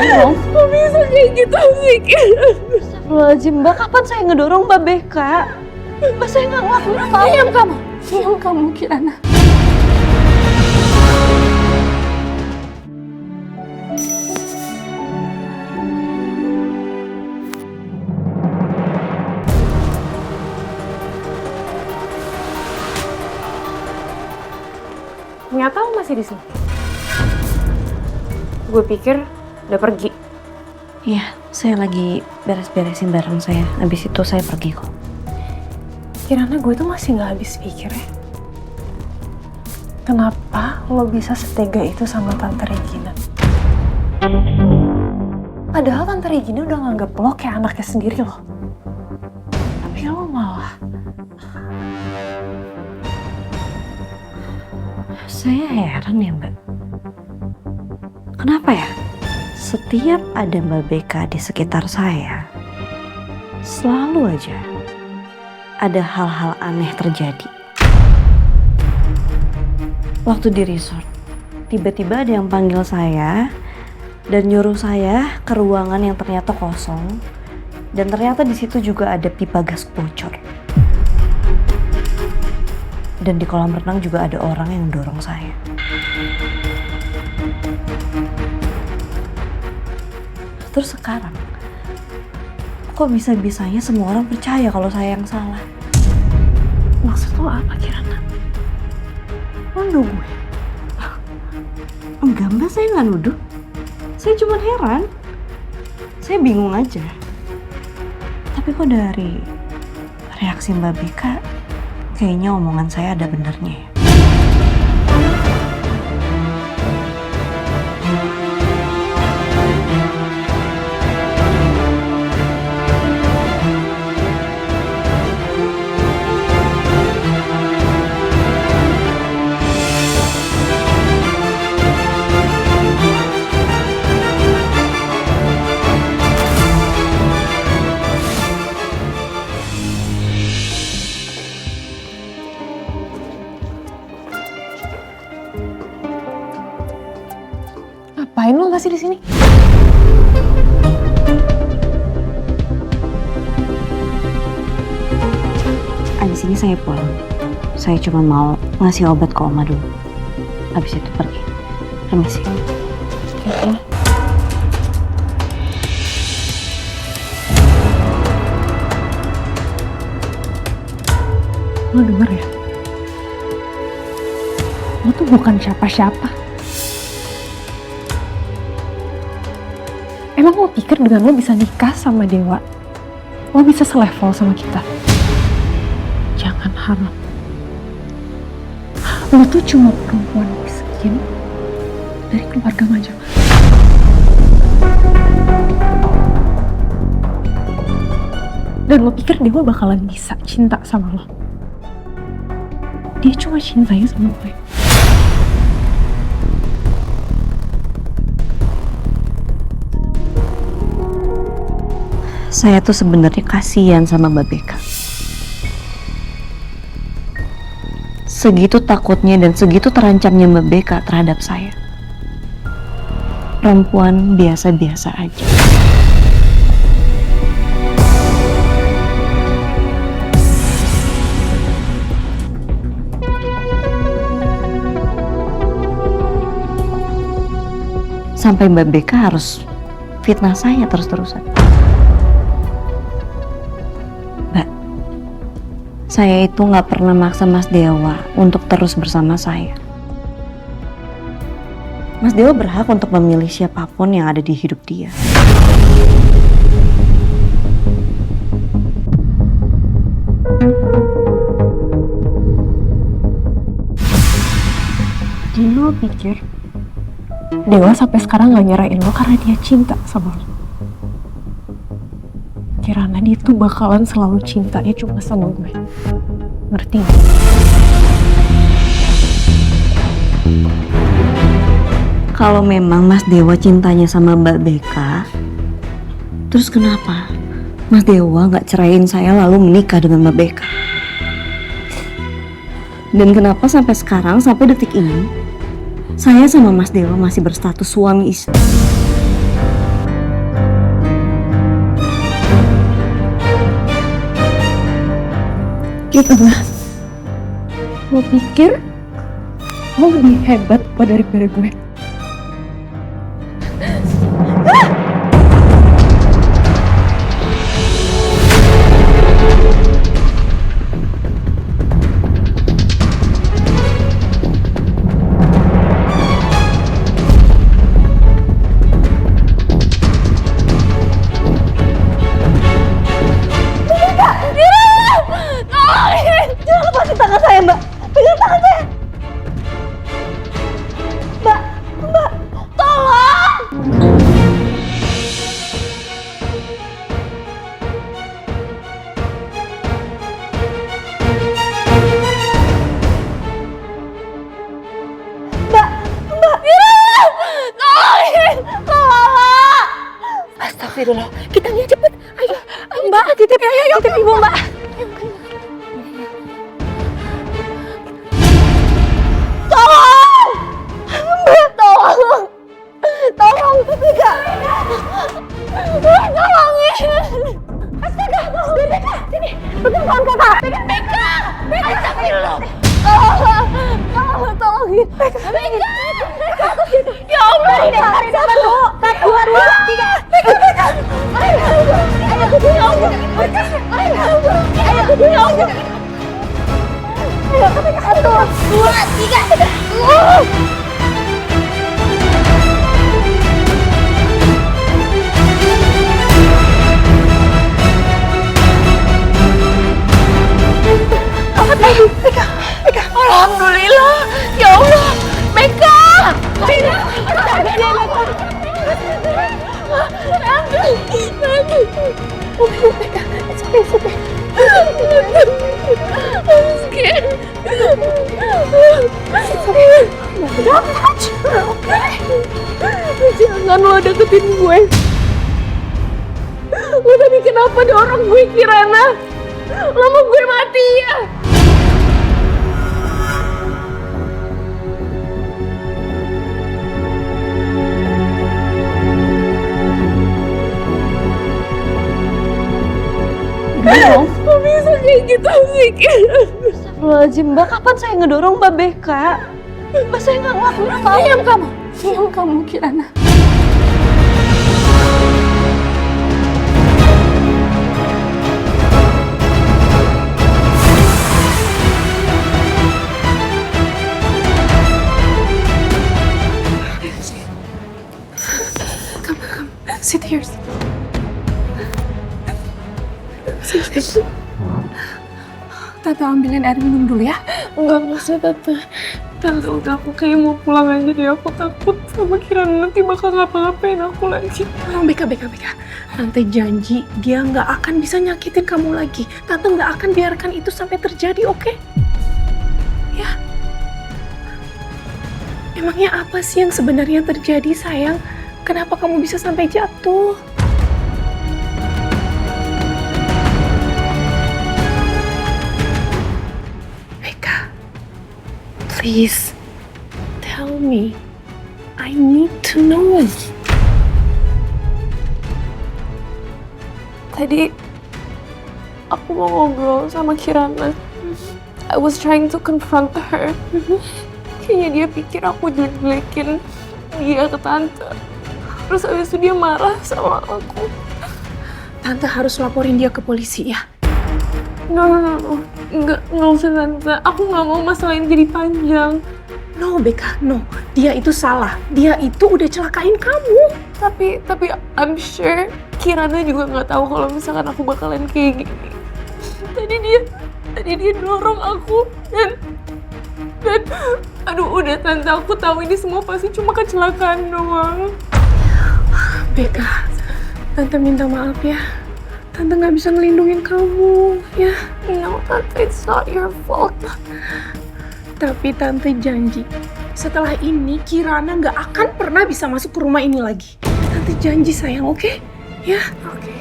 dorong. Kok bisa kayak gitu sih, Kira? Astagfirullahaladzim, Mbak, kapan saya ngedorong Mbak Beka? Mbak, saya nggak ngelakuin apa-apa. Diam kamu, Kirana. Ternyata lo masih di sini. Gue pikir udah pergi. Iya, saya lagi beres-beresin barang saya. Habis itu saya pergi kok. Kirana, gue tuh masih gak habis pikir ya. Kenapa lo bisa setega itu sama Tante Regina? Padahal Tante Regina udah nganggep lo kayak anaknya sendiri loh. Tapi lo malah... Saya heran ya Mbak. Kenapa ya? Setiap ada Mbak Beka di sekitar saya, selalu aja ada hal-hal aneh terjadi. Waktu di resort, tiba-tiba ada yang panggil saya dan nyuruh saya ke ruangan yang ternyata kosong, dan ternyata di situ juga ada pipa gas bocor. Dan di kolam renang juga ada orang yang dorong saya. Terus sekarang, kok bisa-bisanya semua orang percaya kalau saya yang salah? Maksud lo apa, Kirana? Lo nuduh gue? Enggak Mbak, saya nggak nuduh. Saya cuma heran. Saya bingung aja. Tapi kok dari reaksi Mbak Beka, kayaknya omongan saya ada benernya ya. Ngapain lo masih di sini? Abis ini saya pulang. Saya cuma mau ngasih obat ke Oma dulu. Habis itu pergi. Permisi. Oke. Lo denger ya? Lo tuh bukan siapa-siapa. Emang lo pikir dengan lo bisa nikah sama Dewa, lo bisa selevel sama kita? Jangan harap. Lo tuh cuma perempuan miskin dari keluarga Majapahit. Dan lo pikir Dewa bakalan bisa cinta sama lo? Dia cuma cintanya sama gue. Saya tuh sebenarnya kasihan sama Mbak Beka. Segitu takutnya dan segitu terancamnya Mbak Beka terhadap saya. Perempuan biasa-biasa aja. Sampai Mbak Beka harus fitnah saya terus-terusan. Saya itu nggak pernah maksa Mas Dewa untuk terus bersama saya. Mas Dewa berhak untuk memilih siapapun yang ada di hidup dia. Jadi lo pikir Dewa sampai sekarang gak nyerahin lo karena dia cinta sama lo? Kirana, dia tuh bakalan selalu cintanya cuma sama gue. Ngerti gak? Kalau memang Mas Dewa cintanya sama Mbak Beka, terus kenapa Mas Dewa nggak ceraiin saya lalu menikah dengan Mbak Beka? Dan kenapa sampai sekarang, sampai detik ini, saya sama Mas Dewa masih berstatus suami istri? Gimana? Lo pikir lo lebih hebat daripada gue? Jangan lepasin tangan saya, Mbak. Pegang tangan saya. Mbak, tolong. Mbak, tolongin, tolong. Astagfirullah. Kita lihat cepet. Ayo, Mbak, titip ibu, Mbak. Tolong! Mbak, tolong! Tolong, Beka! Tolongin! Astaga, Beka, sini! Pegang tangan kakak! Beka! Astagfirullah! Tolongin! Beka! Ya Allah! Satu, dua, tiga! Beka! Ayo! Ya Allah! Ayo! Ya Allah! Ayo, satu, dua, tiga. Beka. Alhamdulillah. Ya Allah. Beka. Jangan lo deketin gue. Lo tadi kenapa dorong gue, Kirana? Lo mau gue mati ya? Kok bisa kayak gitu sih, Kirana? Astagfirullahaladzim, Mbak. Kapan saya ngedorong Mbak Beka? Mbak, saya nggak ngelakuin apa-apa. Diam kamu, Kirana. Come. Sit here. Tante ambilin air minum dulu ya. Enggak usah Tante. Tante udah, aku kayak mau pulang aja deh. Aku takut sama Kirana nanti bakal ngapa-ngapain aku lagi. Beka. Tante janji dia nggak akan bisa nyakitin kamu lagi. Tante nggak akan biarkan itu sampai terjadi, oke? Ya. Emangnya apa sih yang sebenarnya terjadi, sayang? Kenapa kamu bisa sampai jatuh? Beka, please tell me. I need to know. Tadi aku mau ngobrol sama Kirana. I was trying to confront her. Kayaknya dia pikir aku jelek-jelekin dia ke Tante. Terus abis itu dia marah sama aku. Tante harus laporin dia ke polisi ya. No. Nggak usah Tante. Aku nggak mau masalah ini jadi panjang. No, Beka, no. Dia itu salah. Dia itu udah celakain kamu. Tapi I'm sure Kirana juga nggak tahu kalau misalkan aku bakalan kayak gini. Tadi dia dorong aku dan aduh udah Tante, aku tahu ini semua pasti cuma kecelakaan doang. Beka, Tante minta maaf ya. Tante nggak bisa ngelindungin kamu, ya. No Tante, it's not your fault. Tapi Tante janji, setelah ini Kirana nggak akan pernah bisa masuk ke rumah ini lagi. Tante janji sayang, oke? Ya? Oke.